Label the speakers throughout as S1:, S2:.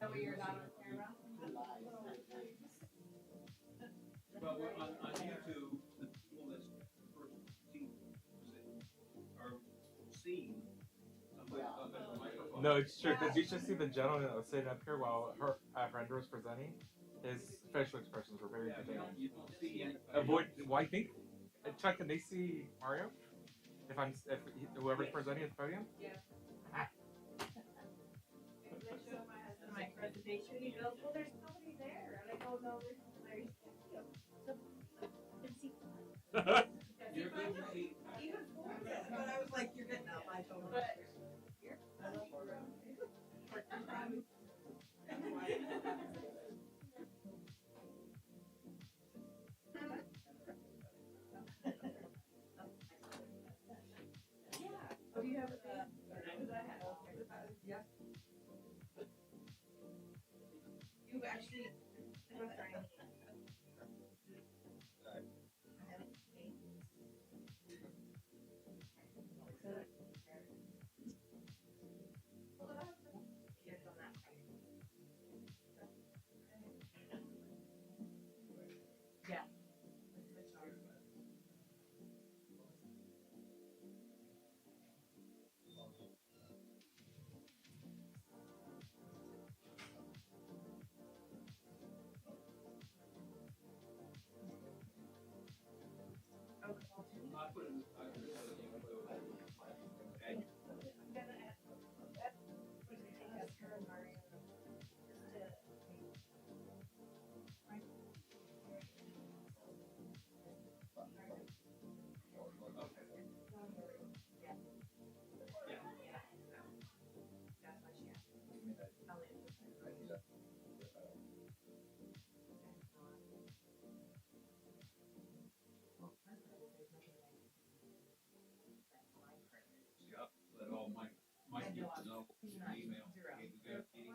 S1: That way you're not on camera.
S2: Well, on YouTube, the people that first are seeing somebody talking to the microphone.
S3: No, it's true, because you should see the gentleman that was sitting up here while her friend was presenting. His facial expressions were very entertaining.
S2: You don't see any.
S3: Avoid. Well, I think. Chuck, can they see Mario? If whoever's presenting at the podium?
S1: Yeah. They show my husband my presentation. He goes, "Well, there's nobody there," and I go, "No, there's."
S2: You're good to see.
S1: Even for that, but I was like, "You're getting out my total." Do you have a thing? Yeah. You actually. Yeah.
S2: Let all my people know. Email. Okay, we got a meeting.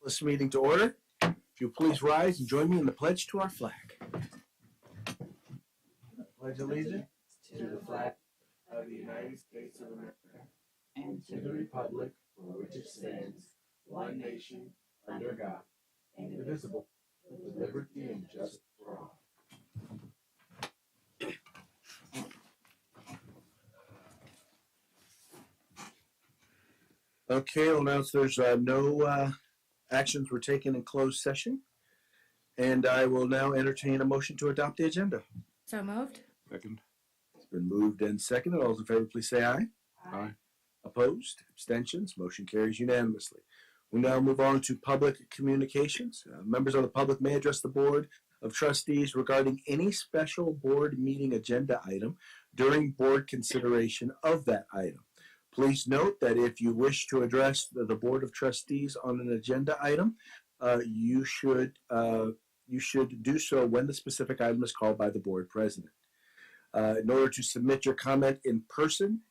S4: this meeting to order. If you please rise and join me in the pledge to our flag. Pledge allegiance to the flag of the United States of America and to the republic for which it stands, one nation, under God, indivisible, with liberty and justice for all. Okay, I'll announce there's no actions were taken in closed session, and I will now entertain a motion to adopt the agenda.
S5: So moved.
S6: Second.
S4: It's been moved and seconded. All those in favor, please say aye.
S6: Aye.
S4: Opposed? Abstentions? Motion carries unanimously. We now move on to public communications. Members of the public may address the Board of Trustees regarding any special board meeting agenda item during board consideration of that item. Please note that if you wish to address the Board of Trustees on an agenda item, you should do so when the specific item is called by the board president. In order to submit your comment in person,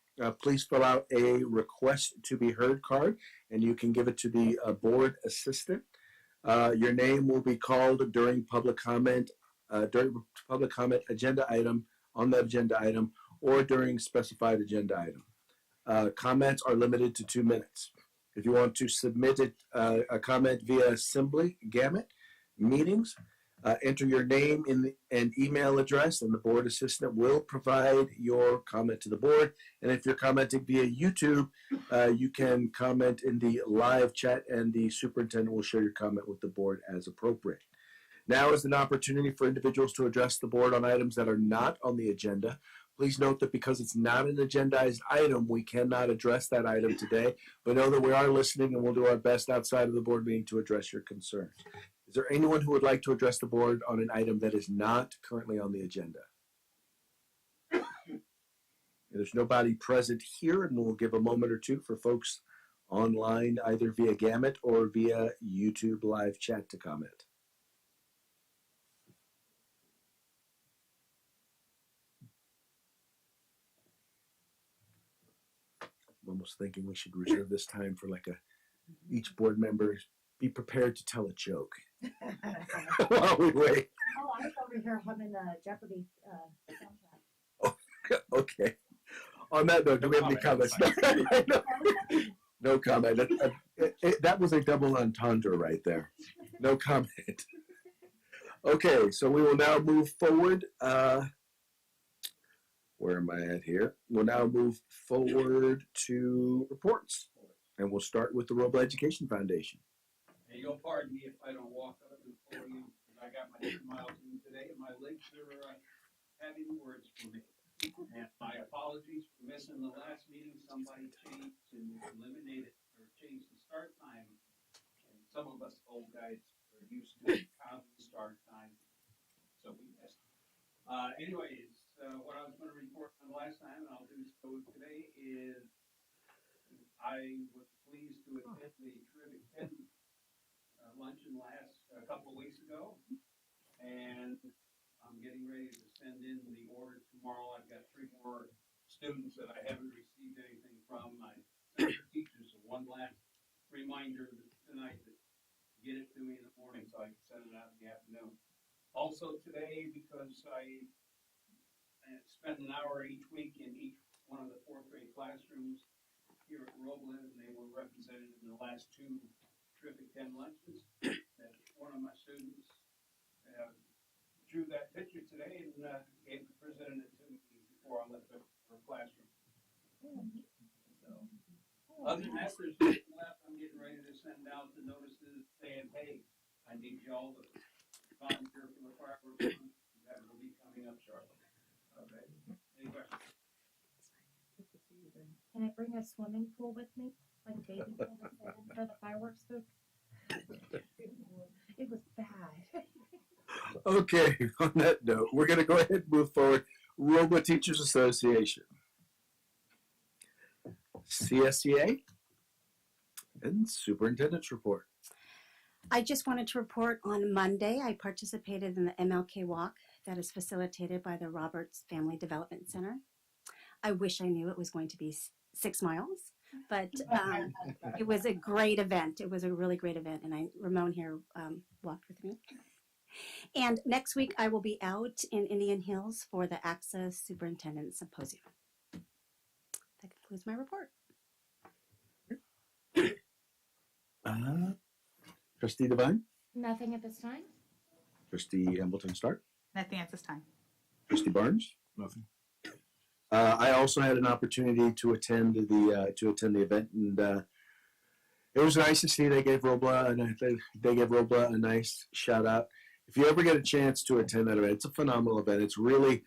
S4: please fill out a request to be heard card, and you can give it to the board assistant. Your name will be called during public comment agenda item, on the agenda item, or during specified agenda item. Comments are limited to 2 minutes. If you want to submit a comment via Assembly Gamut Meetings, enter your name and email address, and the board assistant will provide your comment to the board. And if you're commenting via YouTube, you can comment in the live chat, and the superintendent will share your comment with the board as appropriate. Now is an opportunity for individuals to address the board on items that are not on the agenda. Please note that because it's not an agendized item, we cannot address that item today, but know that we are listening and we'll do our best outside of the board meeting to address your concerns. Is there anyone who would like to address the board on an item that is not currently on the agenda? There's nobody present here, and we'll give a moment or two for folks online, either via Gamut or via YouTube live chat to comment. I'm almost thinking we should reserve this time for each board member be prepared to tell a joke while we wait.
S5: Oh, I was over here humming the Jeopardy soundtrack.
S4: Okay. On that note, do we have any comments? No comment. That was a double entendre right there. No comment. Okay, so we will now move forward. Where am I at here? We'll now move forward to reports, and we'll start with the Robla Education Foundation.
S2: Hey, you'll pardon me if I don't walk up before you, because I got my 2 miles in today, and my legs are having words for me. And my apologies for missing the last meeting. Somebody changed and eliminated or changed the start time. And some of us old guys are used to constant start time, so we missed. Anyways, what I was going to report on last time, and I'll do so today, is I was pleased to attend the Terrific 10 luncheon a couple of weeks ago, and I'm getting ready to send in the order tomorrow. I've got 3 more students that I haven't received anything from. I sent the teachers one last reminder tonight to get it to me in the morning so I can send it out in the afternoon. Also today, because I spent an hour each week in each one of the 4th grade classrooms here at Robla, and they were represented in the last 2 Terrific 10 lunches. And one of my students drew that picture today and presented it to me before I left her classroom. So, other than that, there's nothing left. I'm getting ready to send out the notices saying, hey, I need y'all to volunteer for the fireworks. That will be coming up shortly. Okay. Any questions?
S5: Can I bring a swimming pool with me? Like a baby pool for the fireworks booth? It was bad.
S4: Okay, on that note, we're going to go ahead and move forward. Robla Teachers Association. CSEA and Superintendent's Report.
S7: I just wanted to report on Monday, I participated in the MLK Walk that is facilitated by the Roberts Family Development Center. I wish I knew it was going to be 6 miles. but it was a great event. It was a really great event, and Ramon here walked with me. And next week I will be out in Indian Hills for the Access Superintendent Symposium. That concludes my report.
S4: Trustee Devine,
S5: Nothing at this time.
S4: Trustee Embleton Stark,
S1: Nothing at this time.
S4: Trustee Barnes.
S6: Nothing.
S4: I also had an opportunity to attend the event, and it was nice to see they gave Robla a nice shout out. If you ever get a chance to attend that event, it's a phenomenal event. It's really,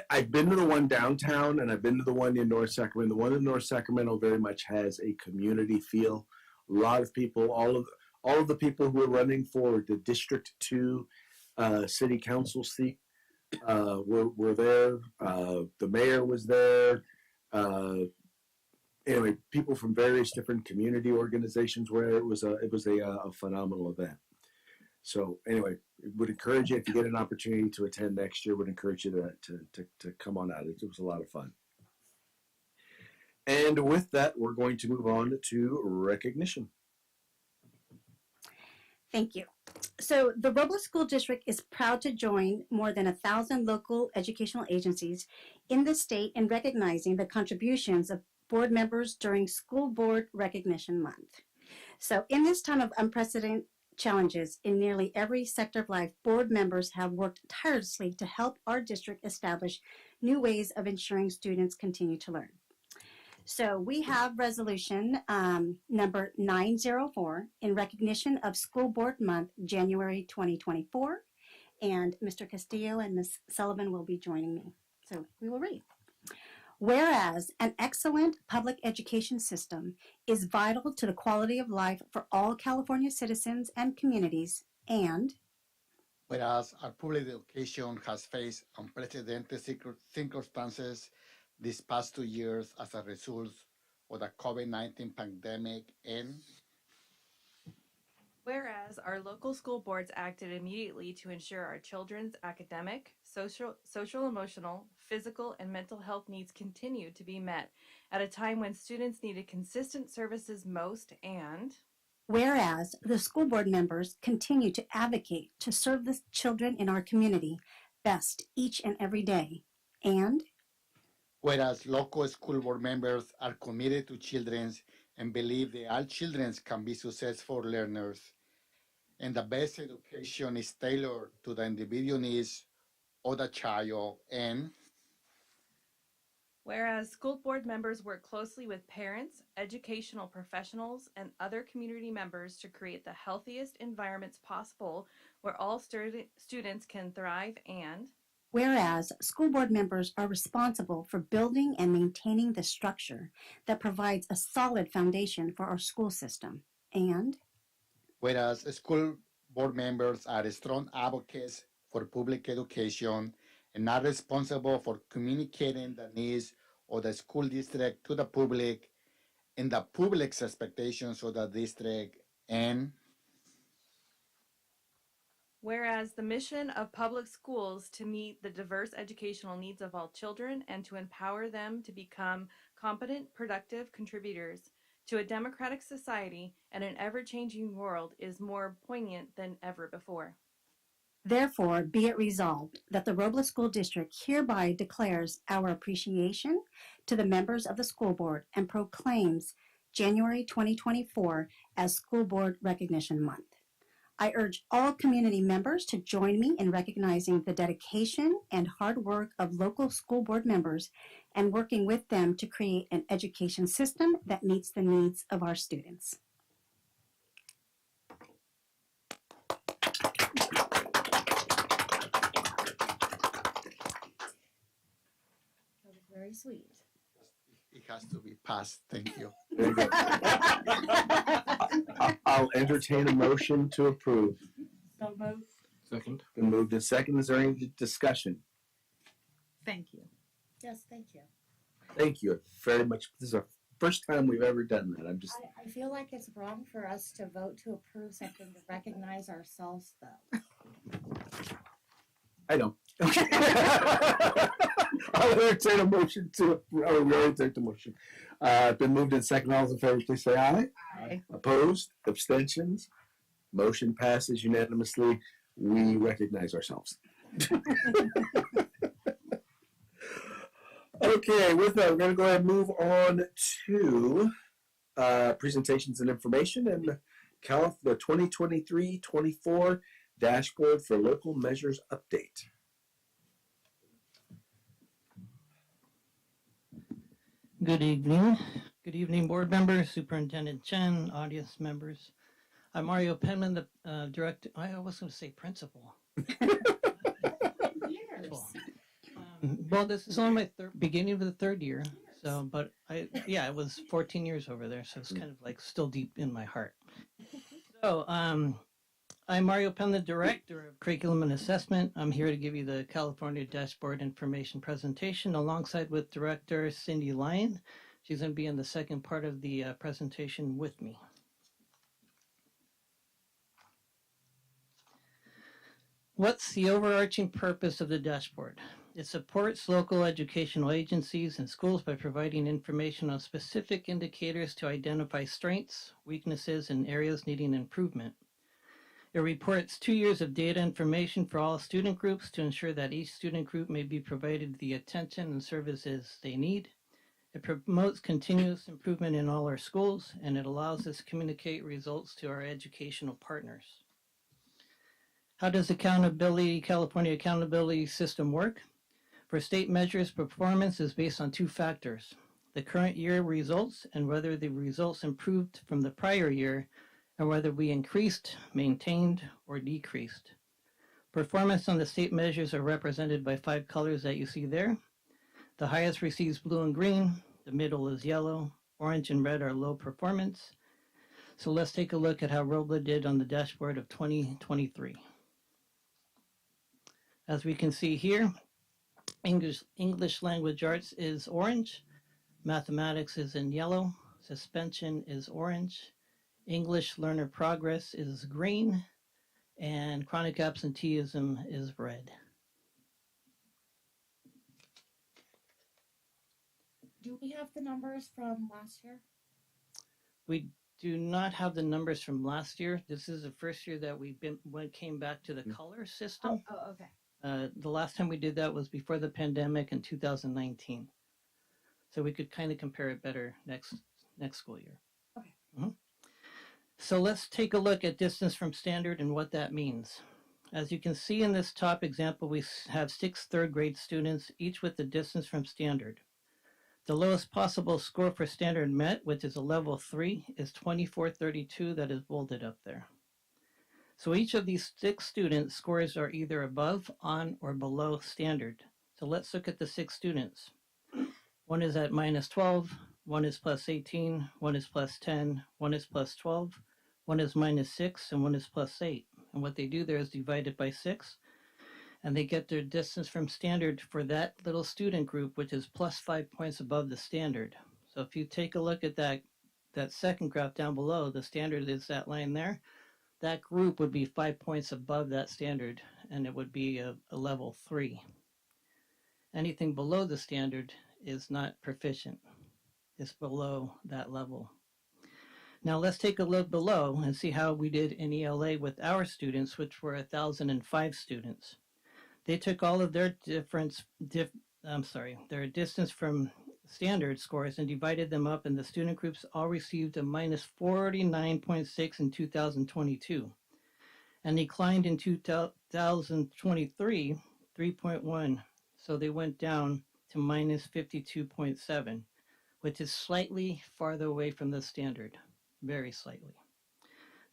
S4: I've been to the one downtown and I've been to the one in North Sacramento. The one in North Sacramento very much has a community feel. A lot of people, all of the people who are running for the District 2 City Council seat were there. The mayor was there. Anyway, people from various different community organizations were there. It was a phenomenal event. So anyway, would encourage you, if you get an opportunity to attend next year, would encourage you to come on out. It was a lot of fun. And with that, we're going to move on to recognition.
S7: Thank you. So the Robla School District is proud to join more than 1,000 local educational agencies in the state in recognizing the contributions of board members during School Board Recognition Month. So in this time of unprecedented challenges in nearly every sector of life, board members have worked tirelessly to help our district establish new ways of ensuring students continue to learn. So we have resolution number 904 in recognition of School Board Month, January 2024. And Mr. Castillo and Ms. Sullivan will be joining me. So we will read. Whereas an excellent public education system is vital to the quality of life for all California citizens and communities, and
S8: whereas our public education has faced unprecedented circumstances these past 2 years as a result of the COVID-19 pandemic, and
S9: whereas our local school boards acted immediately to ensure our children's academic, social, emotional, physical, and mental health needs continued to be met at a time when students needed consistent services most, and
S7: whereas the school board members continue to advocate to serve the children in our community best each and every day, and
S8: whereas local school board members are committed to children and believe that all children can be successful learners, and the best education is tailored to the individual needs of the child, and
S9: whereas school board members work closely with parents, educational professionals, and other community members to create the healthiest environments possible where all students can thrive, and
S7: whereas school board members are responsible for building and maintaining the structure that provides a solid foundation for our school system, and
S8: whereas school board members are strong advocates for public education and are responsible for communicating the needs of the school district to the public and the public's expectations of the district, and
S9: whereas the mission of public schools to meet the diverse educational needs of all children and to empower them to become competent, productive contributors to a democratic society and an ever-changing world is more poignant than ever before.
S7: therefore be it resolved that the Robla School District hereby declares our appreciation to the members of the school board and proclaims January 2024 as School Board Recognition Month. I urge all community members to join me in recognizing the dedication and hard work of local school board members and working with them to create an education system that meets the needs of our students.
S5: That was very sweet.
S8: it has to be passed. Thank you.
S4: There you go. I'll entertain a motion to approve.
S1: So moved.
S6: Second.
S4: Been moved and second. Is there any discussion?
S1: Thank you.
S5: Yes, thank you.
S4: Thank you very much. This is our first time we've ever done that. I'm just,
S5: I feel like it's wrong for us to vote to approve something to recognize ourselves, though.
S4: I know. I'll entertain a motion to. Oh, we already took the motion. Been moved in second. All those in favor, please say aye.
S7: Aye.
S4: Opposed? Abstentions? Motion passes unanimously. We recognize ourselves. Okay, with that, we're going to go ahead and move on to presentations and information and the 2023-24 dashboard for local measures update.
S6: Good evening. Good evening, board members, Superintendent Chen, audience members. I'm Mario Penman, the director. I was going to say principal.
S5: Years.
S6: Well, this is only my beginning of the third year. So, but it was 14 years over there. So it's kind of like still deep in my heart. So, I'm Mario Penman, the director of curriculum and assessment. I'm here to give you the California dashboard information presentation alongside with director Cindy Lyon. She's going to be in the second part of the presentation with me. What's the overarching purpose of the dashboard? It supports local educational agencies and schools by providing information on specific indicators to identify strengths, weaknesses, and areas needing improvement. It reports 2 years of data information for all student groups to ensure that each student group may be provided the attention and services they need. It promotes continuous improvement in all our schools, and it allows us to communicate results to our educational partners. How does California accountability system work? For state measures, performance is based on 2 factors: the current year results and whether the results improved from the prior year, and whether we increased, maintained, or decreased. Performance on the state measures are represented by 5 colors that you see there. The highest receives blue and green, the middle is yellow, orange and red are low performance. So let's take a look at how Robla did on the dashboard of 2023. As we can see here, English language arts is orange, mathematics is in yellow, suspension is orange, English learner progress is green, and chronic absenteeism is red.
S5: Do we have the numbers from last year?
S6: We do not have the numbers from last year. This is the first year that came back to the color system.
S5: Oh, okay.
S6: The last time we did that was before the pandemic in 2019. So we could kind of compare it better next school year.
S5: Okay.
S6: Mm-hmm. So let's take a look at distance from standard and what that means. As you can see in this top example, we have 6 third grade students, each with the distance from standard. The lowest possible score for standard met, which is a level 3, is 2432, that is bolded up there. So each of these 6 students' scores are either above, on, or below standard. So let's look at the 6 students. One is at minus 12, one is plus 18, one is plus 10, one is plus 12, one is minus 6, and one is plus 8. And what they do there is divide it by 6, and they get their distance from standard for that little student group, which is plus 5 points above the standard. So if you take a look at that second graph down below, the standard is that line there. That group would be 5 points above that standard, and it would be a level 3. Anything below the standard is not proficient. It's below that level. Now let's take a look below and see how we did in ELA with our students, which were 1,005 students. They took all of their their distance from standard scores and divided them up, and the student groups all received a minus 49.6 in 2022 and declined in 2023 3.1. So they went down to minus 52.7, which is slightly farther away from the standard, very slightly.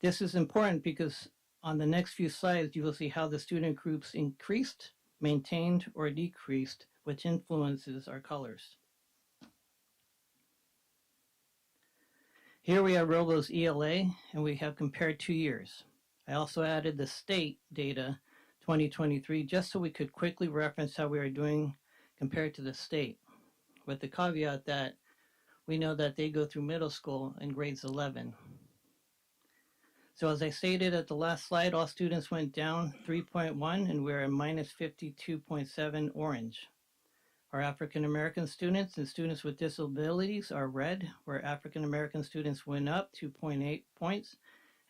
S6: This is important because on the next few slides, you will see how the student groups increased, maintained, or decreased, which influences our colors. Here we have Robla's ELA, and we have compared 2 years. I also added the state data 2023 just so we could quickly reference how we are doing compared to the state, with the caveat that we know that they go through middle school in grades 11. So as I stated at the last slide, all students went down 3.1, and we're at minus 52.7 orange. Our African American students and students with disabilities are red, where African American students went up 2.8 points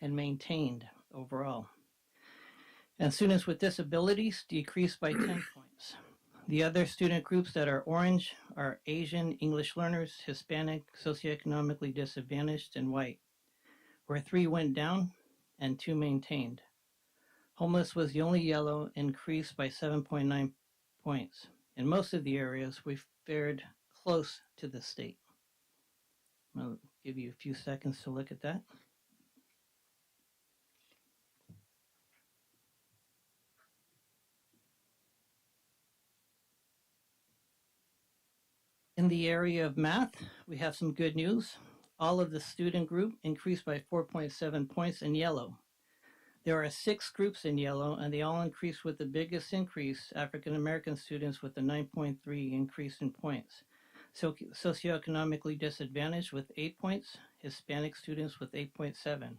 S6: and maintained overall. And students with disabilities decreased by 10 points. The other student groups that are orange are Asian, English learners, Hispanic, socioeconomically disadvantaged, and white, where 3 went down and 2 maintained. Homeless was the only yellow, increased by 7.9 points. In most of the areas, we fared close to the state. I'll give you a few seconds to look at that. In the area of math, we have some good news. All of the student group increased by 4.7 points in yellow. There are 6 groups in yellow, and they all increased with the biggest increase, African American students with a 9.3 increase in points. So socioeconomically disadvantaged with 8 points, Hispanic students with 8.7.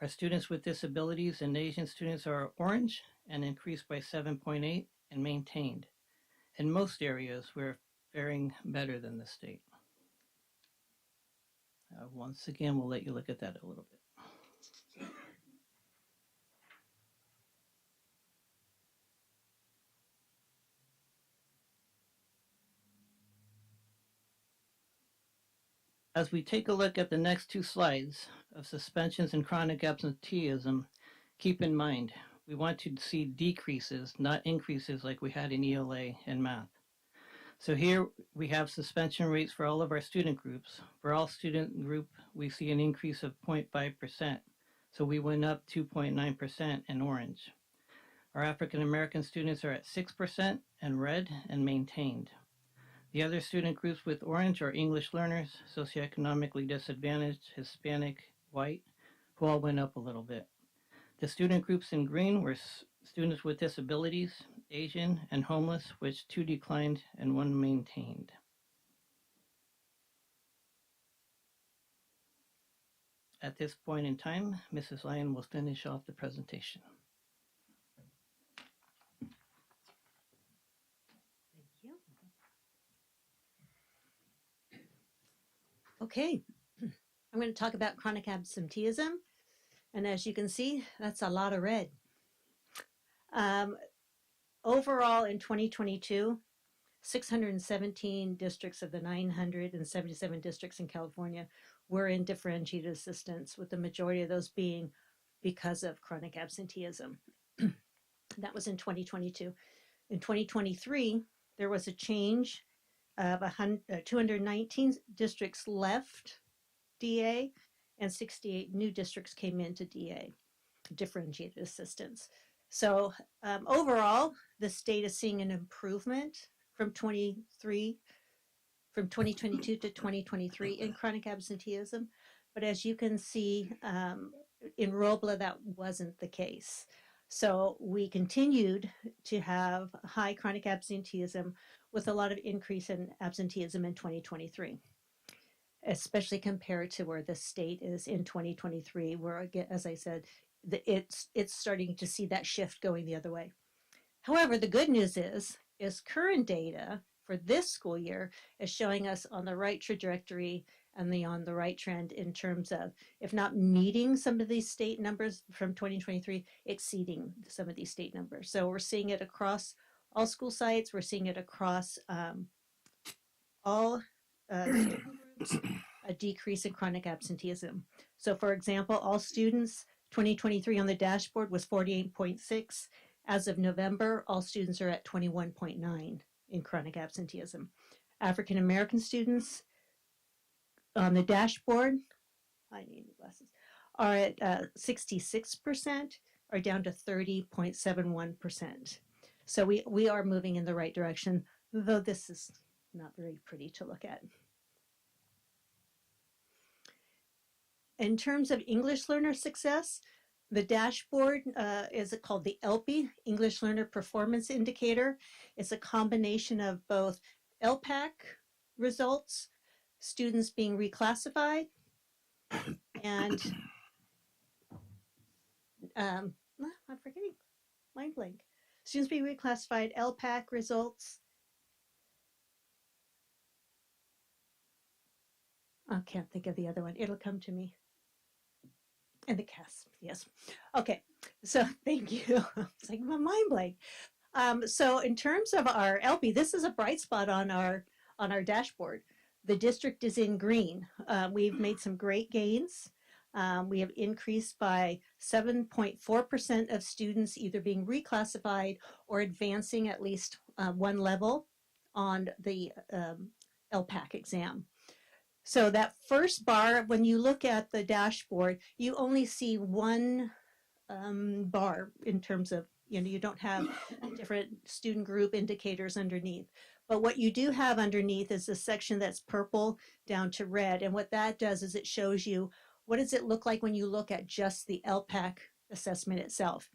S6: Our students with disabilities and Asian students are orange and increased by 7.8 and maintained. In most areas, we're faring better than the state. Once again, we'll let you look at that a little bit. As we take a look at the next 2 slides of suspensions and chronic absenteeism, keep in mind, we want to see decreases, not increases like we had in ELA and math. So here we have suspension rates for all of our student groups. For all student group, we see an increase of 0.5%. So we went up 2.9% in orange. Our African American students are at 6% in red and maintained. The other student groups with orange are English learners, socioeconomically disadvantaged, Hispanic, white, who all went up a little bit. The student groups in green were students with disabilities, Asian, and homeless, which 2 declined and 1 maintained. At this point in time, Mrs. Lyon will finish off the presentation.
S10: Thank you. Okay, I'm going to talk about chronic absenteeism. And as you can see, that's a lot of red. Overall, in 2022, 617 districts of the 977 districts in California were in differentiated assistance, with the majority of those being because of chronic absenteeism. That was in 2022. In 2023, there was a change of 219 districts left DA and 68 new districts came into DA, differentiated assistance. So overall, the state is seeing an improvement from 2022 to 2023 in chronic absenteeism. But as you can see, in Robla, that wasn't the case. So we continued to have high chronic absenteeism with a lot of increase in absenteeism in 2023, especially compared to where the state is in 2023, where, again, as I said, it's starting to see that shift going the other way. However, the good news is current data for this school year is showing us on the right trajectory and on the right trend in terms of, if not meeting some of these state numbers from 2023, exceeding some of these state numbers. So we're seeing it across all school sites. We're seeing it across all student groups, a decrease in chronic absenteeism. So for example, all students 2023 on the dashboard was 48.6. As of November, all students are at 21.9 in chronic absenteeism. African American students on the dashboard, I need new glasses, are at 66%, are down to 30.71%. So we are moving in the right direction, though this is not very pretty to look at. In terms of English learner success, the dashboard is called the ELPI, English Learner Performance Indicator. It's a combination of both LPAC results, students being reclassified, and I'm forgetting, mind blank. Students being reclassified, LPAC results, I can't think of the other one. It'll come to me. And the CAS, yes. Okay, so thank you. It's like my mind blank. So in terms of our LP, this is a bright spot on our dashboard. The district is in green. We've made some great gains. We have increased by 7.4% of students either being reclassified or advancing at least one level on the LPAC exam. So that first bar, when you look at the dashboard, you only see one bar in terms of, you don't have different student group indicators underneath. But what you do have underneath is a section that's purple down to red. And what that does is it shows you what does it look like when you look at just the LPAC assessment itself.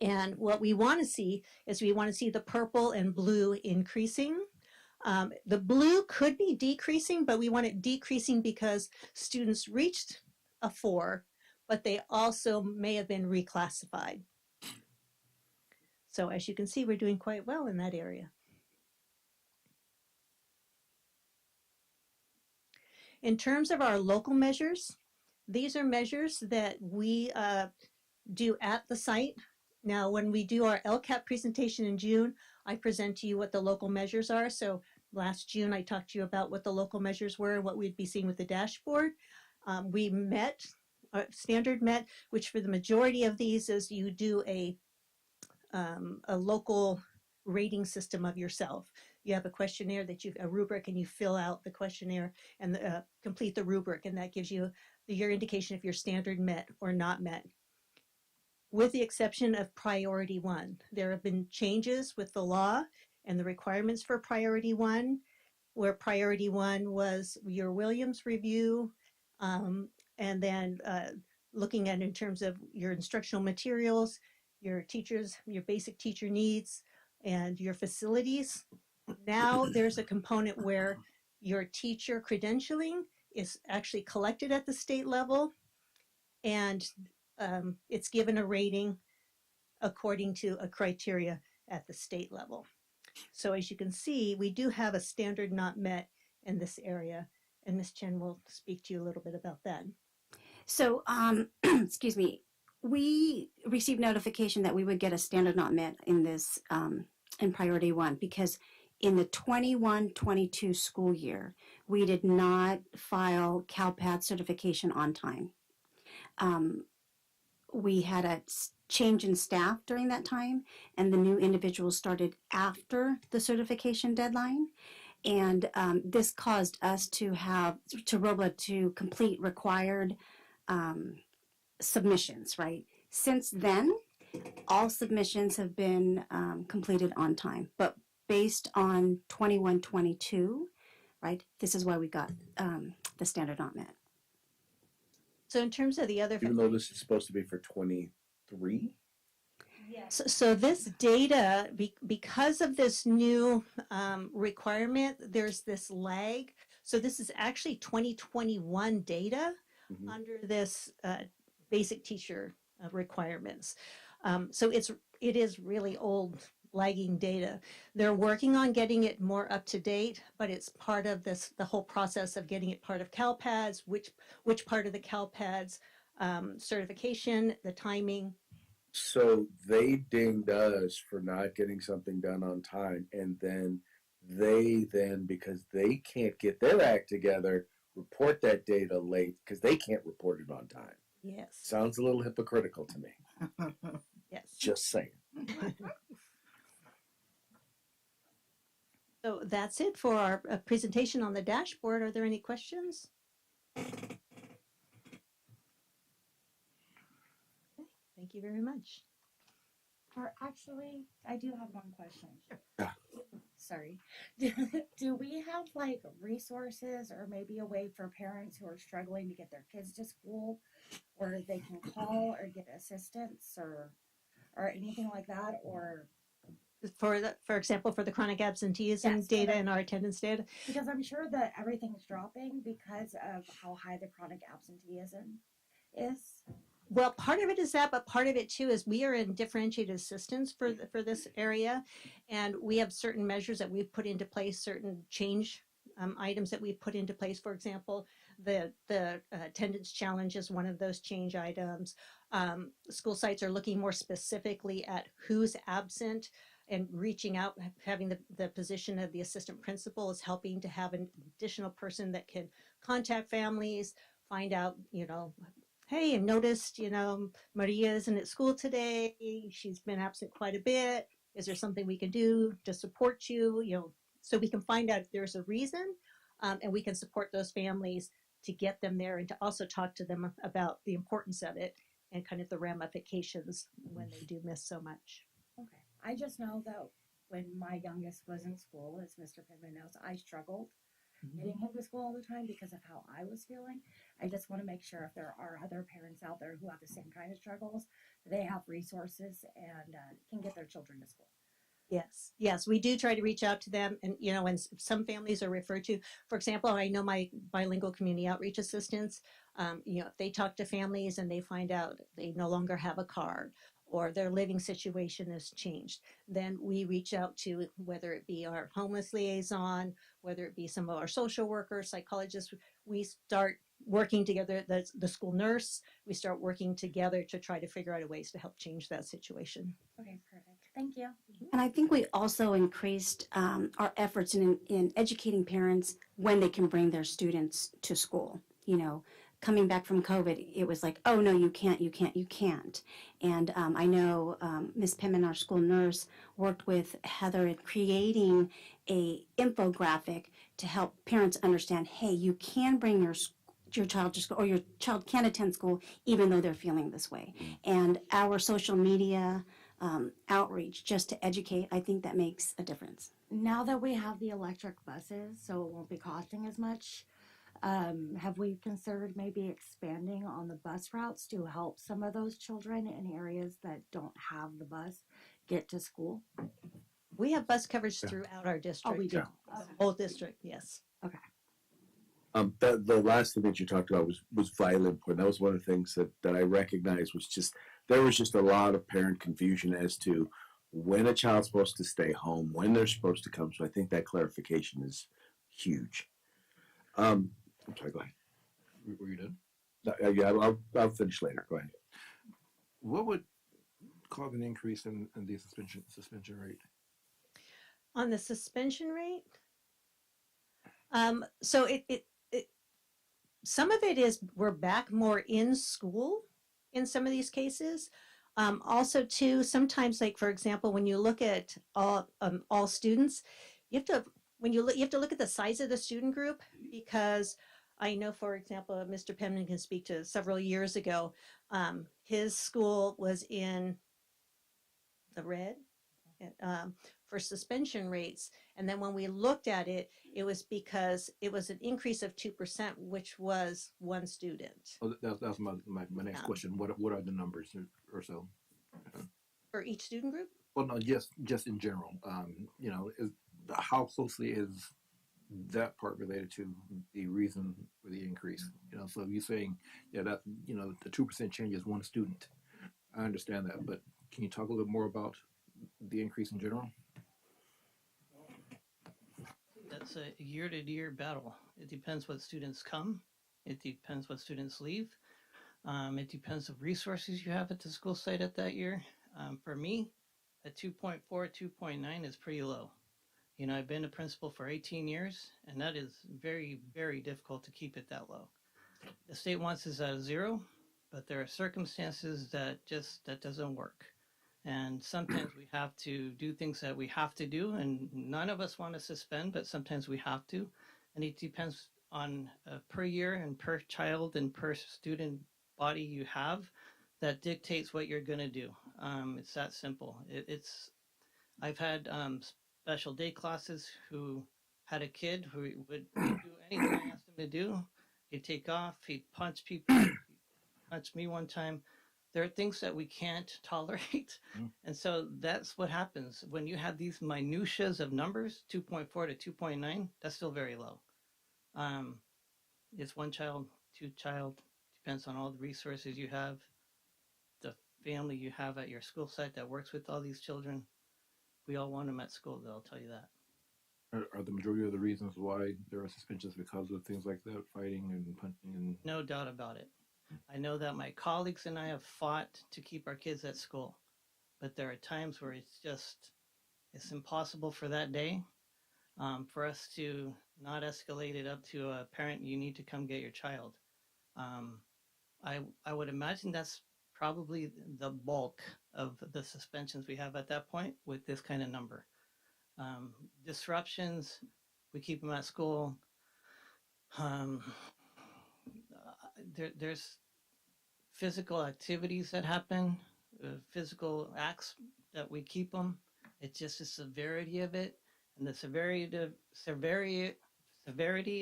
S10: And what we want to see is we want to see the purple and blue increasing. The blue could be decreasing, but we want it decreasing because students reached a 4, but they also may have been reclassified. So as you can see, we're doing quite well in that area. In terms of our local measures, these are measures that we do at the site. Now, when we do our LCAP presentation in June, I present to you what the local measures are. So last June, I talked to you about what the local measures were and what we'd be seeing with the dashboard. We met, standard met, which for the majority of these is you do a local rating system of yourself. You have a questionnaire that a rubric, and you fill out the questionnaire and complete the rubric, and that gives you your indication if your standard met or not met. With the exception of priority 1, there have been changes with the law and the requirements for priority 1, where priority 1 was your Williams review, and then looking at in terms of your instructional materials, your teachers, your basic teacher needs, and your facilities. Now there's a component where your teacher credentialing is actually collected at the state level, and it's given a rating according to a criteria at the state level. So as you can see, we do have a standard not met in this area, and Ms. Chen will speak to you a little bit about that.
S7: So, excuse me, we received notification that we would get a standard not met in this, in priority 1, because in the 21-22 school year, we did not file CalPAD certification on time. We had a change in staff during that time, and the new individuals started after the certification deadline. And this caused us to Robla to complete required submissions, right? Since then, all submissions have been completed on time, but based on 21-22, right, this is why we got the standard not met.
S10: So in terms of the other,
S4: Even though this is supposed to be for 23?
S10: yes. So this data, because of this new requirement, there's this lag. So this is actually 2021 data under this basic teacher requirements. So it is really old, lagging data. They're working on getting it more up to date, but it's part of the whole process of getting it part of CalPADS, which part of the CalPADS certification, the timing.
S4: So they dinged us for not getting something done on time, and then because they can't get their act together, report that data late because they can't report it on time.
S10: Yes.
S4: Sounds a little hypocritical to me.
S10: Yes.
S4: Just saying.
S10: So that's it for our presentation on the dashboard. Are there any questions? Okay. Thank you very much.
S5: Or actually, I do have one question.
S4: Yeah.
S5: Sorry. Do we have like resources or maybe a way for parents who are struggling to get their kids to school, or they can call or get assistance or anything like that, or
S10: For example, for the chronic absenteeism
S5: Yes,
S10: data and our attendance data?
S5: because I'm sure that everything's dropping because of how high the chronic absenteeism is.
S10: Well, part of it is that, but part of it too is we are in differentiated assistance for this area, and we have certain measures that we've put into place, certain change items that we put into place. For example, the attendance challenge is one of those change items. School sites are looking more specifically at who's absent and reaching out, having the position of the assistant principal is helping to have an additional person that can contact families, find out, hey, I noticed, Maria isn't at school today. She's been absent quite a bit. Is there something we can do to support you? So we can find out if there's a reason, and we can support those families to get them there and to also talk to them about the importance of it and kind of the ramifications when they do miss so much.
S5: Okay. I just know that when my youngest was in school, as Mr. Pittman knows, I struggled getting him to school all the time because of how I was feeling. I just want to make sure if there are other parents out there who have the same kind of struggles, they have resources and can get their children to school.
S10: Yes, we do try to reach out to them. And, when some families are referred to, for example, I know my bilingual community outreach assistants, if they talk to families and they find out they no longer have a car or their living situation has changed, then we reach out to whether it be our homeless liaison, whether it be some of our social workers, psychologists. We start working together, the school nurse, we start working together to try to figure out ways to help change that situation.
S5: Okay, perfect. Thank you.
S7: And I think we also increased our efforts in educating parents when they can bring their students to school. Coming back from COVID, it was like, oh no, you can't. And I know Ms. Pittman, our school nurse, worked with Heather in creating a infographic to help parents understand, hey, you can bring your child to school, or your child can attend school even though they're feeling this way. And our social media outreach just to educate, I think that makes a difference.
S5: Now that we have the electric buses, so it won't be costing as much, have we considered maybe expanding on the bus routes to help some of those children in areas that don't have the bus get to school?
S10: We have bus coverage throughout our district.
S5: Oh, we do.
S10: The whole district, yes.
S5: Okay.
S4: The last thing that you talked about was vitally important. That was one of the things that I recognized was there was just a lot of parent confusion as to when a child's supposed to stay home, when they're supposed to come. So I think that clarification is huge. I'm sorry, go ahead.
S11: Were you done?
S4: Yeah, I'll finish later. Go ahead.
S11: What would cause an increase in the suspension rate?
S10: On the suspension rate, so it some of it is we're back more in school in some of these cases. Also, too, sometimes, like for example, when you look at all students, you have to look at the size of the student group, because I know, for example, Mr. Penman can speak to several years ago. His school was in the red for suspension rates. And then when we looked at it, it was because it was an increase of 2%, which was one student.
S11: Oh, that's my next question. What are the numbers or so?
S10: For each student group?
S11: Well, no, just in general. How closely is that part related to the reason for the increase? So you're saying, that the 2% change is one student. I understand that, but can you talk a little more about the increase in general?
S6: That's a year-to-year battle. It depends what students come. It depends what students leave. It depends of resources you have at the school site at that year. For me, a 2.4, 2.9 is pretty low. I've been a principal for 18 years, and that is very, very difficult to keep it that low. The state wants us at 0, but there are circumstances that doesn't work. And sometimes we have to do things that we have to do, and none of us want to suspend, but sometimes we have to. And it depends on per year and per child and per student body you have that dictates what you're going to do. It's that simple. I've had special day classes who had a kid who would do anything I asked him to do. He'd take off, he'd punch people, he punched me one time. There are things that we can't tolerate. And so that's what happens. When you have these minutiae of numbers, 2.4 to 2.9, that's still very low. It's one child, two child, depends on all the resources you have, the family you have at your school site that works with all these children. We all want them at school, though, I'll tell you that.
S11: Are the majority of the reasons why there are suspensions because of things like that, fighting and punching and?
S6: No doubt about it. I know that my colleagues and I have fought to keep our kids at school, but there are times where it's impossible for that day, for us to not escalate it up to a parent, you need to come get your child. Um, I would imagine that's probably the bulk of the suspensions we have at that point with this kind of number. Disruptions, we keep them at school. Um, there's physical activities that happen, physical acts that we keep them. It's just the severity of it, and the severity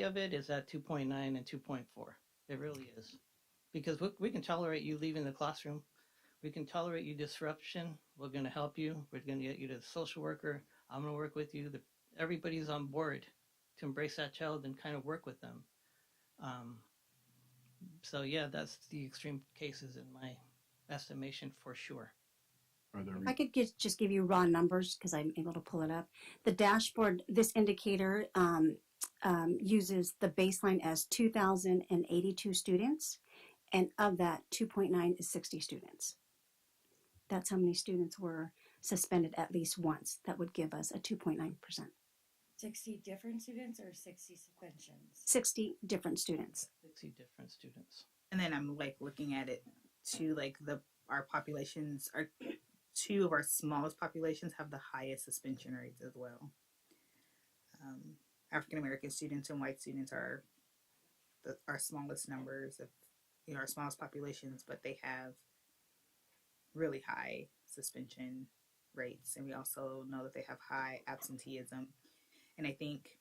S6: of it is at 2.9 and 2.4. It really is, because we can tolerate you leaving the classroom. We can tolerate you disruption. We're going to help you. We're going to get you to the social worker. I'm going to work with you. Everybody's on board to embrace that child and kind of work with them. So yeah, that's the extreme cases in my estimation for sure.
S11: Are there?
S7: I could just give you raw numbers because I'm able to pull it up. The dashboard, this indicator uses the baseline as 2,082 students, and of that, 2.9 is 60 students. That's how many students were suspended at least once. That would give us a 2.9%.
S5: 60 different students or 60 suspensions?
S7: 60 different students.
S6: 60 different students.
S12: And then I'm like looking at it to like our populations are two of our smallest populations have the highest suspension rates as well. African American students and white students are our smallest numbers of our smallest populations, but they have really high suspension rates, and we also know that they have high absenteeism. And I think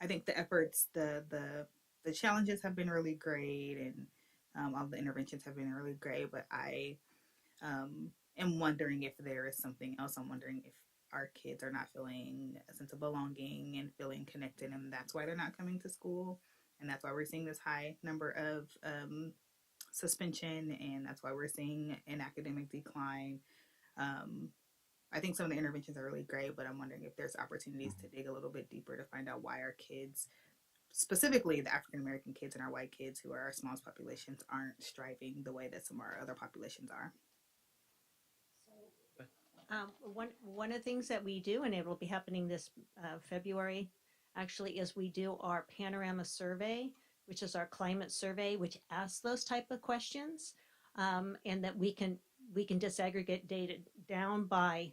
S12: the efforts, the challenges have been really great, and all the interventions have been really great. But I am wondering if there is something else. I'm wondering if our kids are not feeling a sense of belonging and feeling connected, and that's why they're not coming to school, and that's why we're seeing this high number of suspension, and that's why we're seeing an academic decline. I think some of the interventions are really great, but I'm wondering if there's opportunities to dig a little bit deeper to find out why our kids, specifically the African American kids and our white kids, who are our smallest populations, aren't striving the way that some of our other populations are.
S10: One of the things that we do, and it will be happening this February, actually, is we do our panorama survey, which is our climate survey, which asks those type of questions, and that we can disaggregate data down by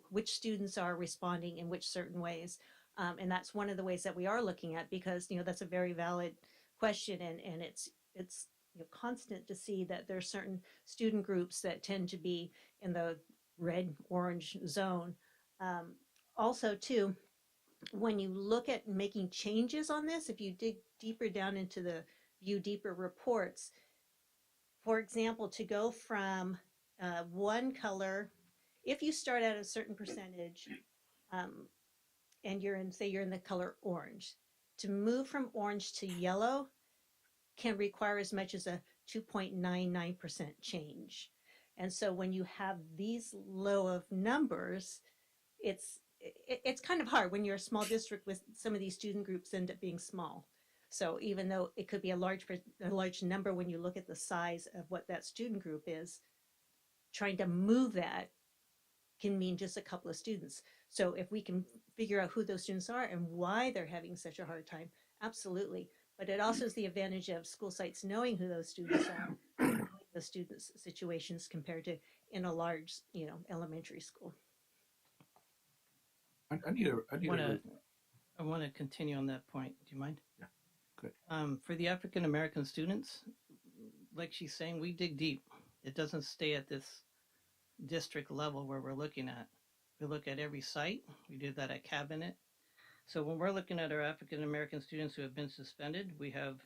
S10: which students are responding in which certain ways, and that's one of the ways that we are looking at, because that's a very valid question, and it's constant to see that there are certain student groups that tend to be in the red orange zone. Also too, when you look at making changes on this, if you dig deeper down into the view deeper reports, for example, to go from one color, if you start at a certain percentage, and you're in the color orange, to move from orange to yellow can require as much as a 2.99% change. And so when you have these low of numbers, it's kind of hard when you're a small district with some of these student groups end up being small. So even though it could be a large number when you look at the size of what that student group is, trying to move that can mean just a couple of students. So if we can figure out who those students are and why they're having such a hard time, absolutely. But it also is the advantage of school sites knowing who those students are, the students' situations compared to in a large, elementary school.
S6: I want to continue on that point. Do you mind?
S11: Yeah, good.
S6: For the African American students, like she's saying, we dig deep. It doesn't stay at this district level where we're looking at. We look at every site. We do that at cabinet. So when we're looking at our African American students who have been suspended, we have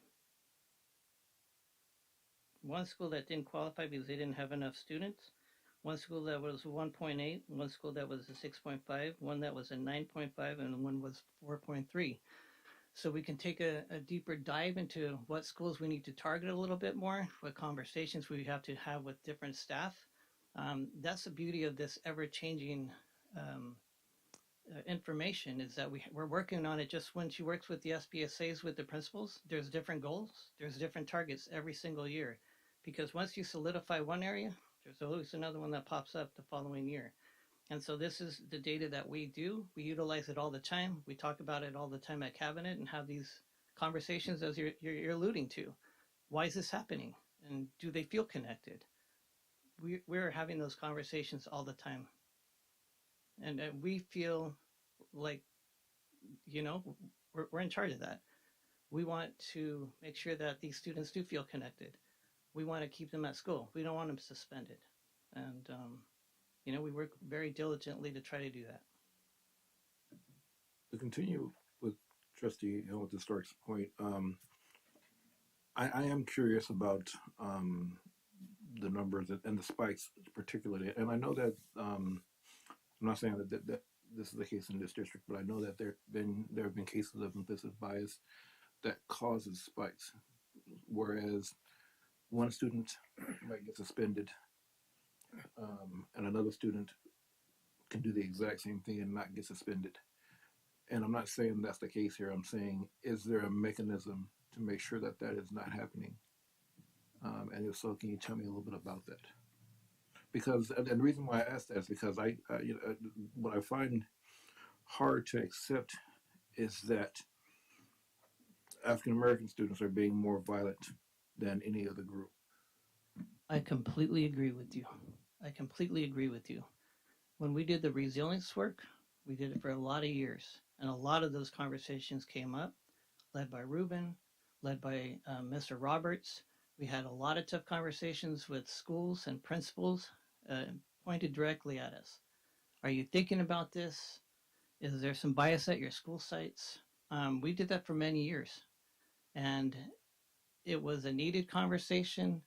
S6: one school that didn't qualify because they didn't have enough students, one school that was 1.8, one school that was a 6.5, one that was a 9.5, and one was 4.3. So we can take a deeper dive into what schools we need to target a little bit more, what conversations we have to have with different staff. That's the beauty of this ever-changing information is that we're working on it just when she works with the SBSAs with the principals. There's different goals, there's different targets every single year. Because once you solidify one area, there's always another one that pops up the following year. And so this is the data that we do. We utilize it all the time. We talk about it all the time at cabinet and have these conversations as you're alluding to. Why is this happening? And do they feel connected? We're having those conversations all the time. And we feel like, we're in charge of that. We want to make sure that these students do feel connected. We want to keep them at school. We don't want them suspended. And, we work very diligently to try to do that.
S11: To continue with Trustee Hill to Stark's point, I am curious about the numbers and the spikes particularly. And I know that I'm not saying that this is the case in this district, but I know that there have been cases of implicit bias that causes spikes, whereas one student might get suspended and another student can do the exact same thing and not get suspended. And I'm not saying that's the case here. I'm saying, is there a mechanism to make sure that that is not happening? And if so, can you tell me a little bit about that? Because, and the reason why I ask that is because what I find hard to accept is that African American students are being more violent than any other group.
S6: I completely agree with you. When we did the resilience work, we did it for a lot of years. And a lot of those conversations came up, led by Ruben, led by Mr. Roberts. We had a lot of tough conversations with schools and principals pointed directly at us. Are you thinking about this? Is there some bias at your school sites? We did that for many years. And it was a needed conversation.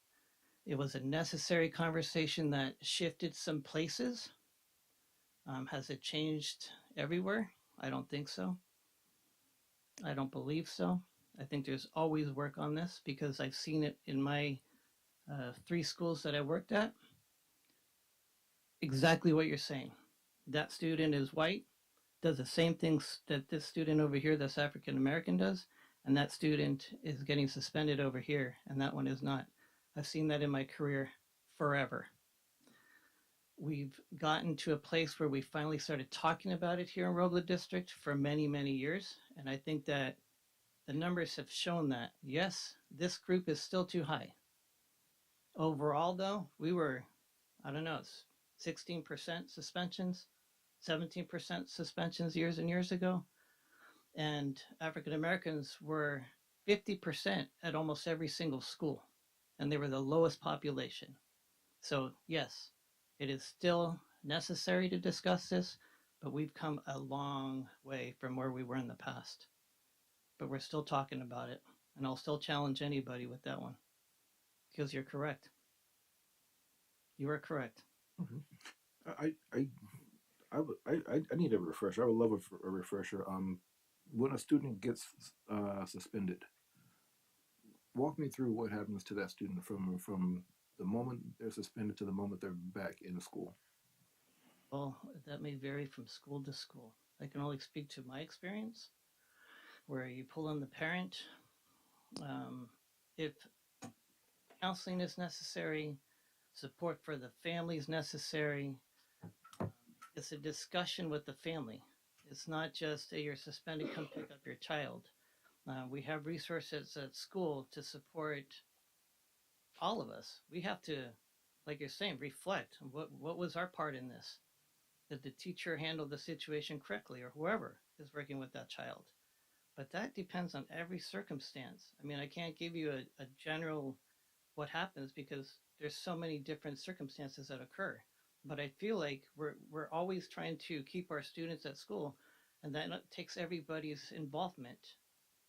S6: It was a necessary conversation that shifted some places. Has it changed everywhere? I don't think so. I don't believe so. I think there's always work on this because I've seen it in my 3 schools that I worked at. Exactly what you're saying. That student is white, does the same things that this student over here that's African American does, and that student is getting suspended over here, and that one is not. I've seen that in my career forever. We've gotten to a place where we finally started talking about it here in Robla District for many, many years. And I think that the numbers have shown that, yes, this group is still too high. Overall, though, we were, 16% suspensions, 17% suspensions years and years ago. And African Americans were 50% at almost every single school. And they were the lowest population. So, yes, it is still necessary to discuss this, but we've come a long way from where we were in the past. But we're still talking about it, and I'll still challenge anybody with that one, because you're correct. You are correct.
S11: Mm-hmm. I need a refresher. I would love a refresher. When a student gets suspended, walk me through what happens to that student from the moment they're suspended to the moment they're back in school.
S6: Well, that may vary from school to school. I can only speak to my experience, where you pull in the parent. If counseling is necessary, support for the family is necessary, it's a discussion with the family. It's not just, hey, you're suspended, come pick up your child. We have resources at school to support all of us. We have to, like you're saying, reflect. What was our part in this? Did the teacher handle the situation correctly, or whoever is working with that child? But that depends on every circumstance. I mean, I can't give you a general what happens because there's so many different circumstances that occur. But I feel like we're always trying to keep our students at school, and that takes everybody's involvement.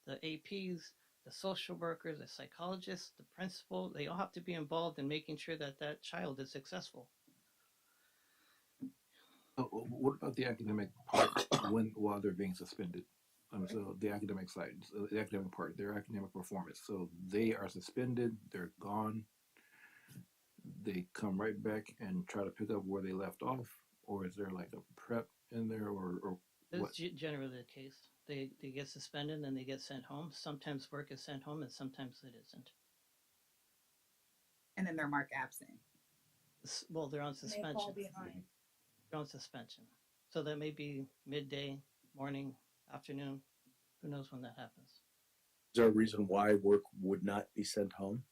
S6: The APs, the social workers, the psychologists, the principal, they all have to be involved in making sure that that child is successful.
S11: What about the academic part while they're being suspended? So the academic side, so the academic part, their academic performance. So they are suspended, they're gone. They come right back and try to pick up where they left off, or is there like a prep in there, or
S6: That's generally the case. They get suspended and they get sent home. Sometimes work is sent home and sometimes it isn't.
S12: And then they're marked absent.
S6: Well, they're on
S5: They
S6: suspension.
S5: fall behind.
S6: They're on suspension. So that may be midday, morning, afternoon. Who knows when that happens?
S4: Is there a reason why work would not be sent home?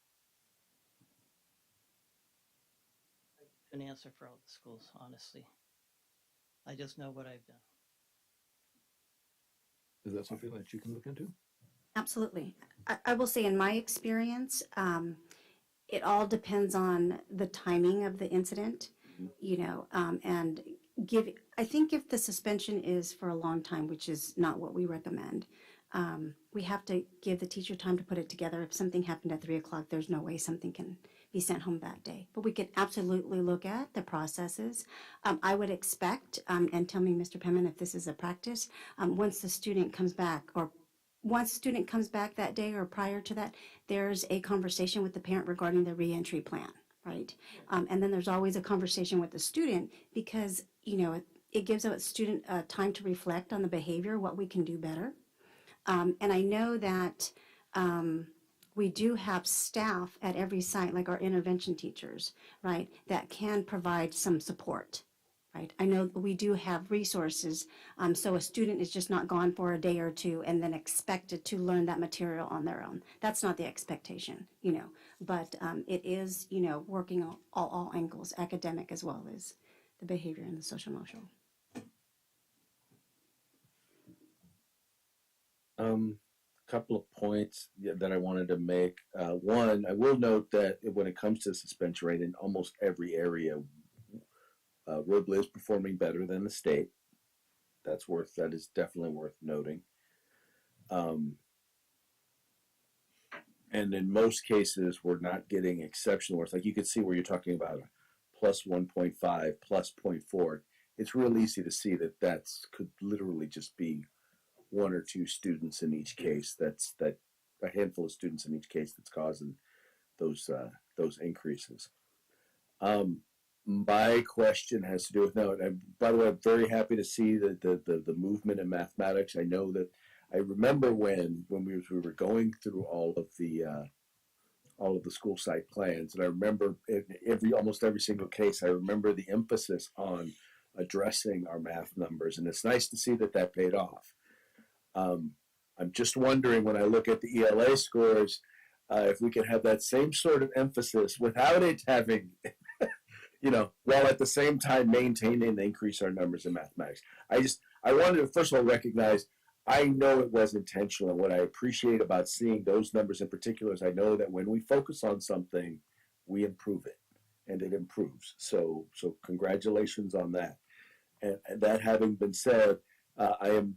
S6: An answer for all the schools, honestly. I just know what I've done.
S11: Is that something that you can look into?
S7: Absolutely. I will say, in my experience, it all depends on the timing of the incident, you know, and I think if the suspension is for a long time, which is not what we recommend, we have to give the teacher time to put it together. If something happened at 3 o'clock, there's no way something can be sent home that day. But we could absolutely look at the processes. I would expect, and tell me, Mr. Penman, if this is a practice, once the student comes back, or once the student comes back that day or prior to that, there's a conversation with the parent regarding the reentry plan, right? And then there's always a conversation with the student because, you know, it gives a student time to reflect on the behavior, what we can do better. And I know that we do have staff at every site, like our intervention teachers, right, that can provide some support, right? I know we do have resources, so a student is just not gone for a day or two and then expected to learn that material on their own. That's not the expectation, you know, but it is, you know, working on all angles, academic as well as the behavior and the social emotional.
S4: Couple of points that I wanted to make. One, I will note that when it comes to suspension rate in almost every area, Robla is performing better than the state. That is definitely worth noting. And in most cases, we're not getting exceptional worth. Like you could see where you're talking about a plus 1.5, plus 0.4. It's real easy to see that could literally just be one or two students in each case. That's a handful of students in each case that's causing those increases. My question has to do with now. And by the way, I'm very happy to see the movement in mathematics. I know that I remember when we were going through all of the school site plans, and I remember in almost every single case, I remember the emphasis on addressing our math numbers, and it's nice to see that paid off. I'm just wondering when I look at the ELA scores, if we can have that same sort of emphasis without it having, you know, while at the same time maintaining and increase our numbers in mathematics. I wanted to first of all recognize, I know it was intentional, and what I appreciate about seeing those numbers in particular is I know that when we focus on something, we improve it, and it improves. So congratulations on that. And that having been said, I am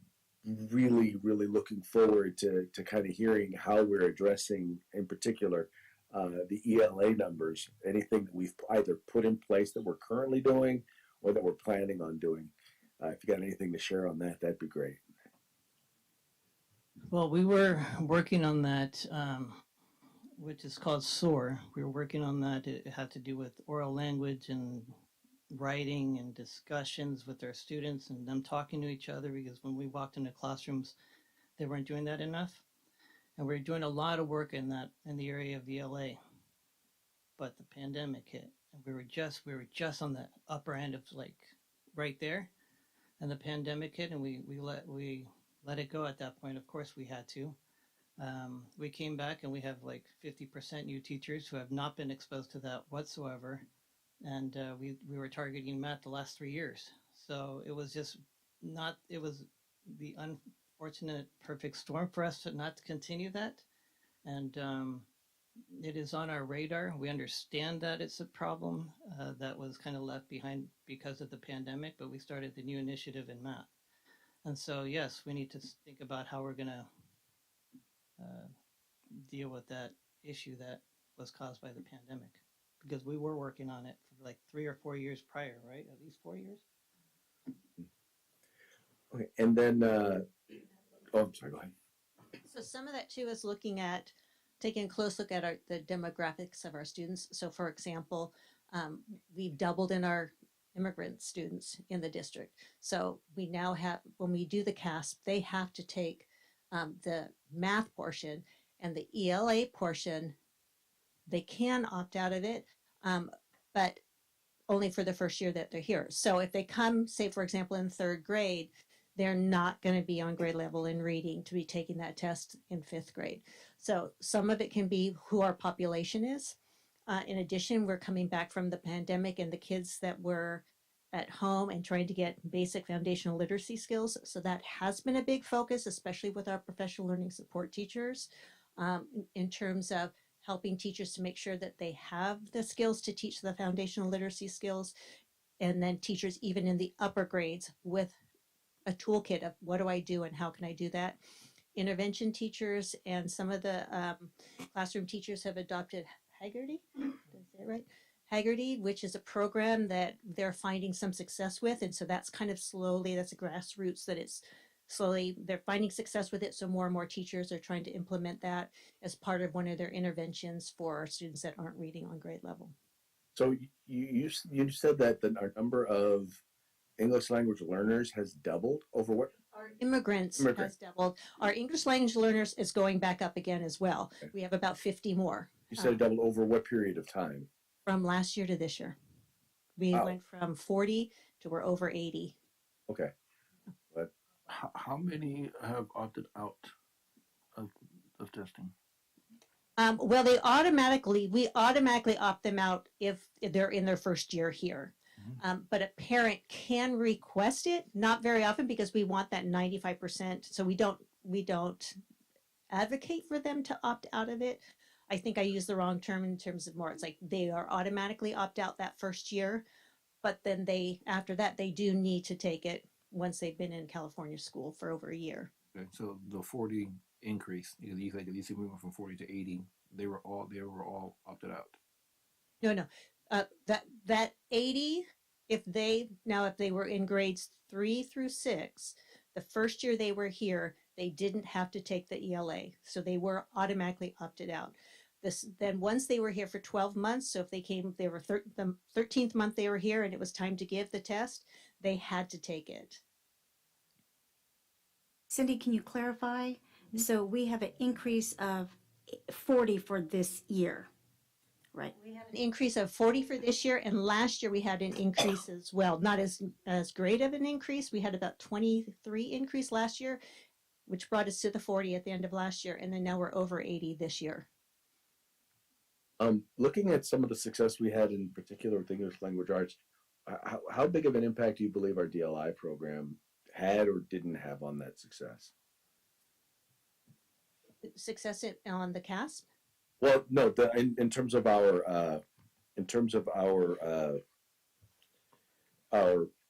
S4: really, really looking forward to kind of hearing how we're addressing, in particular, the ELA numbers, anything that we've either put in place that we're currently doing or that we're planning on doing. If you got anything to share on that, that'd be great.
S6: Well, we were working on that, which is called SOAR. We were working on that. It had to do with oral language and writing and discussions with our students and them talking to each other, because when we walked into classrooms, they weren't doing that enough. And we were doing a lot of work in the area of ELA. But the pandemic hit, and we were just on the upper end of like right there. And the pandemic hit, and we let it go at that point. Of course we had to. We came back and we have like 50% new teachers who have not been exposed to that whatsoever. And we were targeting math the last 3 years. So it was it was the unfortunate perfect storm for us to not continue that. And it is on our radar. We understand that it's a problem that was kind of left behind because of the pandemic, but we started the new initiative in math. And so, yes, we need to think about how we're going to deal with that issue that was caused by the pandemic, because we were working on it for like 3 or 4 years prior, right? At least 4 years.
S4: Okay, and then, I'm sorry, go ahead.
S10: So some of that too is looking at taking a close look at the demographics of our students. So for example, we've doubled in our immigrant students in the district. So we now have, when we do the CASP, they have to take the math portion, and the ELA portion. They can opt out of it, but only for the first year that they're here. So if they come, say, for example, in third grade, they're not going to be on grade level in reading to be taking that test in fifth grade. So some of it can be who our population is. In addition, we're coming back from the pandemic, and the kids that were at home and trying to get basic foundational literacy skills. So that has been a big focus, especially with our professional learning support teachers, in terms of helping teachers to make sure that they have the skills to teach the foundational literacy skills, and then teachers even in the upper grades with a toolkit of what do I do and how can I do that. Intervention teachers and some of the classroom teachers have adopted Haggerty, did I say it right? Haggerty, which is a program that they're finding some success with. And so that's kind of slowly, that's a grassroots that it's slowly, they're finding success with it. So more and more teachers are trying to implement that as part of one of their interventions for students that aren't reading on grade level.
S4: So you said that our number of English language learners has doubled over what?
S10: Our immigrants has doubled. Our English language learners is going back up again as well. Okay. We have about 50 more.
S4: You said it doubled over what period of time?
S10: From last year to this year. We went from 40 to we're over 80.
S4: Okay. But
S11: how many have opted out of testing?
S10: Well, we automatically opt them out if they're in their first year here. Mm-hmm. But a parent can request it, not very often, because we want that 95%. So we don't advocate for them to opt out of it. I think I used the wrong term in terms of more. It's like they are automatically opt out that first year, but then after that, they do need to take it once they've been in California school for over a year.
S11: Okay, so the 40 increase, you said we went from 40 to 80. They were all opted out.
S10: No. That 80, if they were in grades 3 through 6, the first year they were here, they didn't have to take the ELA, so they were automatically opted out. Then once they were here for 12 months, so if they were the 13th month they were here and it was time to give the test, they had to take it.
S7: Cindy, can you clarify? Mm-hmm. So we have an increase of 40 for this year, right?
S10: We have an increase of 40 for this year, and last year we had an increase as well. Not as great of an increase. We had about 23 increase last year, which brought us to the 40 at the end of last year, and then now we're over 80 this year.
S4: Looking at some of the success we had in particular with English language arts, how big of an impact do you believe our DLI program had or didn't have on that success?
S10: Success on the CASP?
S4: Well, no, in terms of our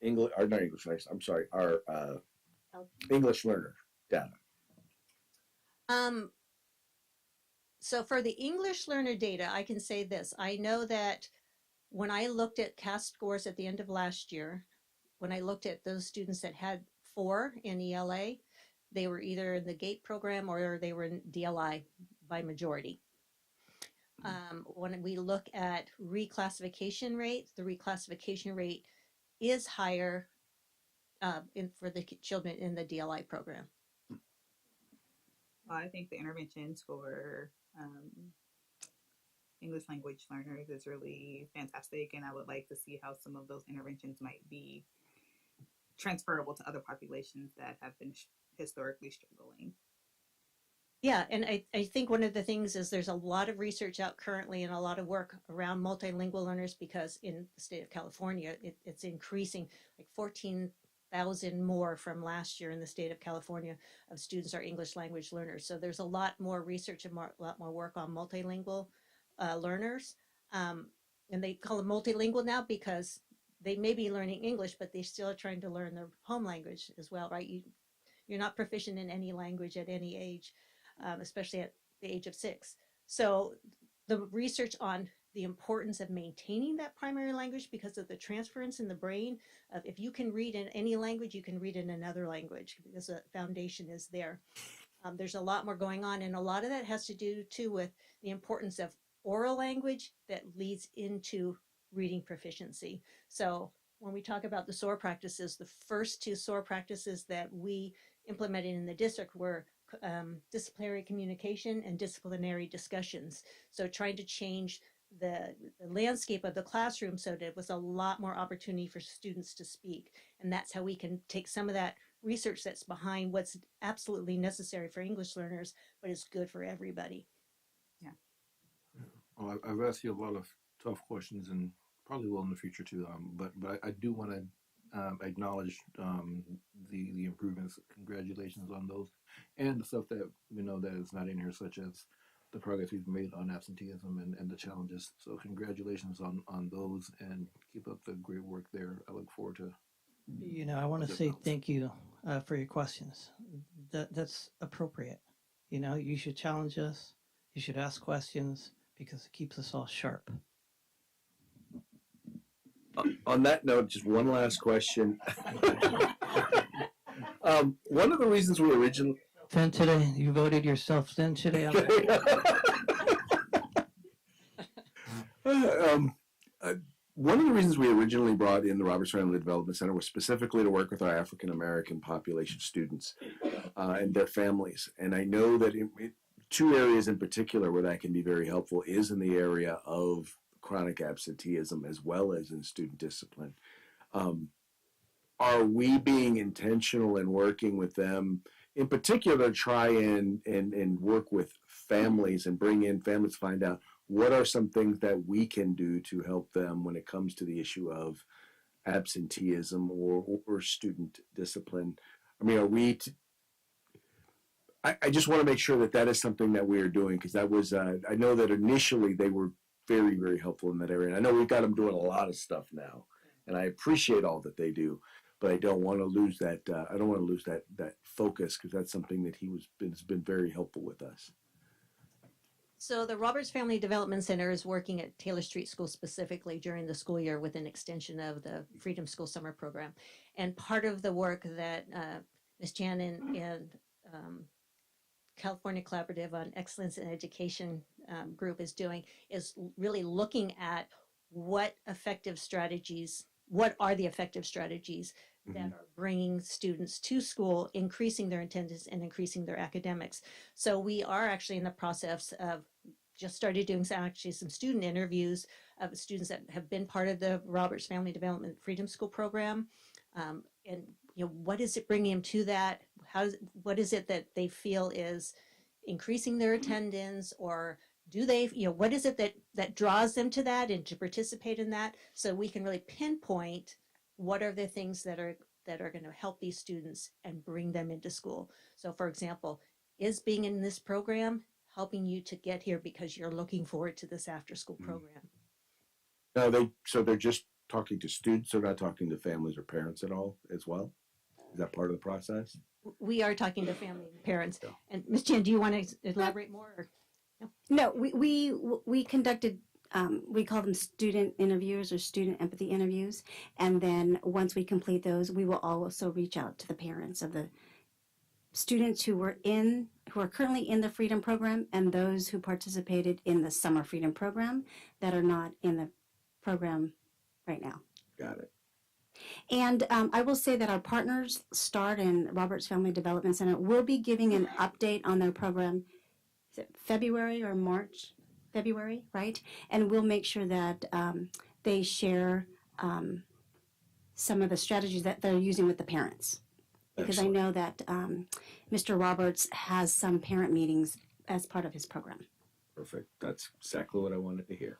S4: English, or not English, I'm sorry, our English learner data.
S10: So for the English learner data, I can say this. I know that when I looked at CASP scores at the end of last year, when I looked at those students that had 4 in ELA, they were either in the GATE program or they were in DLI by majority. When we look at reclassification rate, the reclassification rate is higher for the children in the DLI program.
S12: Well, I think the interventions for English language learners is really fantastic, and I would like to see how some of those interventions might be transferable to other populations that have been historically struggling.
S10: Yeah, and I think one of the things is there's a lot of research out currently and a lot of work around multilingual learners, because in the state of California, it's increasing, like 14,000 more from last year in the state of California of students are English language learners. So there's a lot more research and a lot more work on multilingual learners. And they call them multilingual now because they may be learning English, but they still are trying to learn their home language as well, right? You're not proficient in any language at any age, especially at the age of 6. So the research on the importance of maintaining that primary language, because of the transference in the brain of if you can read in any language, you can read in another language because the foundation is there. There's a lot more going on, and a lot of that has to do too with the importance of oral language that leads into reading proficiency. So when we talk about the SOAR practices, the first two SOAR practices that we implemented in the district were disciplinary communication and disciplinary discussions. So trying to change the landscape of the classroom so that it was a lot more opportunity for students to speak. And that's how we can take some of that research that's behind what's absolutely necessary for English learners, but is good for everybody.
S11: Well, I've asked you a lot of tough questions and probably will in the future too. But I do want to acknowledge the improvements. Congratulations on those, and the stuff that we know that is not in here, such as the progress we've made on absenteeism and the challenges. So congratulations on those, and keep up the great work there. I look forward to.
S6: You know, I want to say thank you for your questions. That's appropriate. You know, you should challenge us. You should ask questions because it keeps us all sharp.
S4: On that note, just one last question. One of the reasons we originally
S6: Then today, you voted yourself then today.
S4: One of the reasons we originally brought in the Roberts Family Development Center was specifically to work with our African American population students and their families. And I know that two areas in particular where that can be very helpful is in the area of chronic absenteeism as well as in student discipline. Are we being intentional in working with them, in particular, to try and work with families and bring in families to find out what are some things that we can do to help them when it comes to the issue of absenteeism or student discipline? I mean, are we? I just want to make sure that that is something that we are doing, because that was I know that initially they were very, very helpful in that area. And I know we've got them doing a lot of stuff now, and I appreciate all that they do. But I don't want to lose that. I don't want to lose that focus, because that's something that has been very helpful with us.
S10: So the Roberts Family Development Center is working at Taylor Street School specifically during the school year with an extension of the Freedom School Summer Program. And part of the work that Ms. Chan and California Collaborative on Excellence in Education group is doing is really looking at what are the effective strategies that are bringing students to school, increasing their attendance and increasing their academics. So we are actually in the process of just started doing some student interviews of students that have been part of the Roberts Family Development Freedom School program. And what is it bringing them to that? What is it that they feel is increasing their attendance, or do they, what is it that draws them to that and to participate in that? So we can really pinpoint what are the things that are going to help these students and bring them into school. So for example, is being in this program helping you to get here because you're looking forward to this after school program?
S4: No, they're just talking to students. They're not talking to families or parents at all as well. Is that part of the process?
S10: We are talking to family and parents. Yeah. And Ms. Chan, do you want to elaborate more? Or?
S7: No, we conducted, we call them student interviews or student empathy interviews. And then once we complete those, we will also reach out to the parents of the students who are currently in the Freedom Program and those who participated in the Summer Freedom Program that are not in the program right now.
S4: Got it.
S7: And I will say that our partners, START and Roberts Family Development Center, will be giving an update on their program. Is it February or March? February, right? And we'll make sure that they share some of the strategies that they're using with the parents. Because Excellent. I know that Mr. Roberts has some parent meetings as part of his program.
S4: Perfect. That's exactly what I wanted to hear.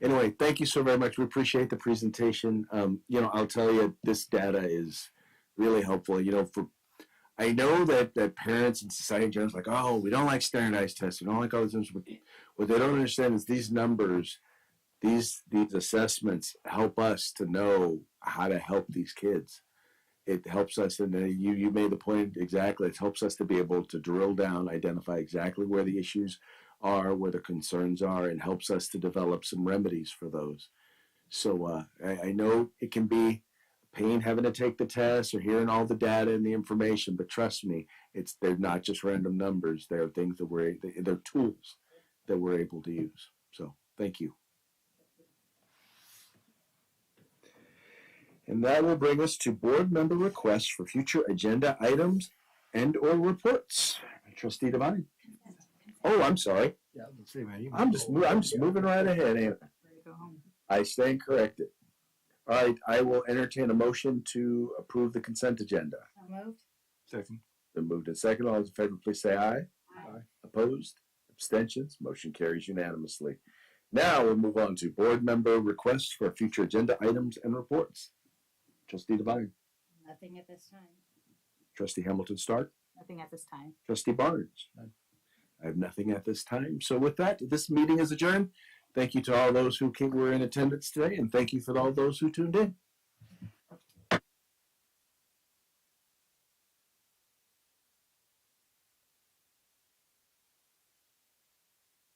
S4: Anyway, thank you so very much. We appreciate the presentation. I'll tell you, this data is really helpful. I know that parents and society in general is like, oh, we don't like standardized tests. We don't like all these things. What they don't understand is these numbers, these assessments help us to know how to help these kids. It helps us, and you made the point exactly. It helps us to be able to drill down, identify exactly where the issues are, where the concerns are, and helps us to develop some remedies for those. So I know it can be pain having to take the test or hearing all the data and the information, but trust me, they're not just random numbers. They're things that they're tools that we're able to use. So thank you. And that will bring us to board member requests for future agenda items and or reports. Trustee Devine. Oh, I'm sorry.
S11: Yeah, let's see, man.
S4: I'm just moving right ahead, ain't I? I stand corrected. All right, I will entertain a motion to approve the consent agenda.
S5: So moved.
S11: Second.
S4: Been moved and second. All those in favor, please say aye.
S11: Aye.
S4: Opposed? Abstentions? Motion carries unanimously. Now we'll move on to board member requests for future agenda items and reports. Trustee Devine.
S5: Nothing at this time.
S4: Trustee Hamilton Stark.
S12: Nothing at this time.
S4: Trustee Barnes. I have nothing at this time. So with that, this meeting is adjourned. Thank you to all those who were in attendance today, and thank you for all those who tuned in.